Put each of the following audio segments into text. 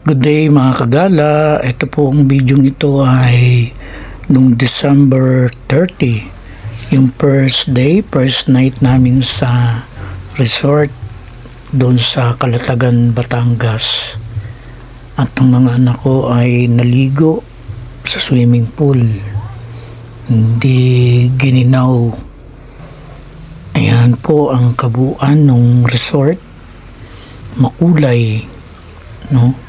Good day mga kagala, ito po ang video ito ay nung December 30, yung first night namin sa resort doon sa Calatagan, Batangas. At ang mga anak ko ay naligo sa swimming pool, hindi gininaw. Ayan po ang kabuuan ng resort, makulay, no?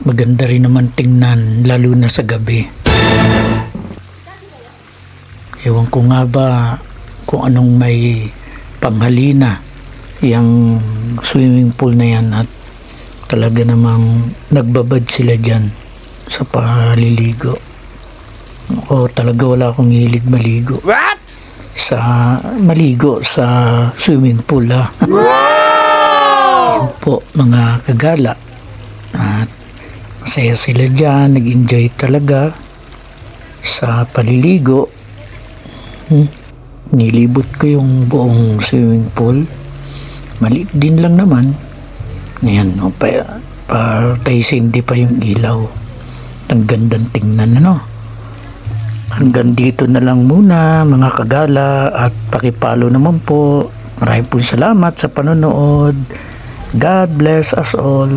Maganda rin naman tingnan, lalo na sa gabi. Ewan ko nga ba kung anong may panghalina yung swimming pool na yan, at talaga namang nagbabad sila dyan sa paliligo. Ako talaga wala akong hilig maligo. What? Maligo sa swimming pool, ha. Wow! Yan po mga kagala. At masaya sila dyan, nag-enjoy talaga sa paliligo. Nilibot ko yung buong swimming pool. Maliit din lang naman. Ayan, no, patay hindi pa yung ilaw. Ang gandang tingnan, ano. Hanggang dito na lang muna mga kagala, at pakipalo naman po. Maraming po salamat sa panonood. God bless us all.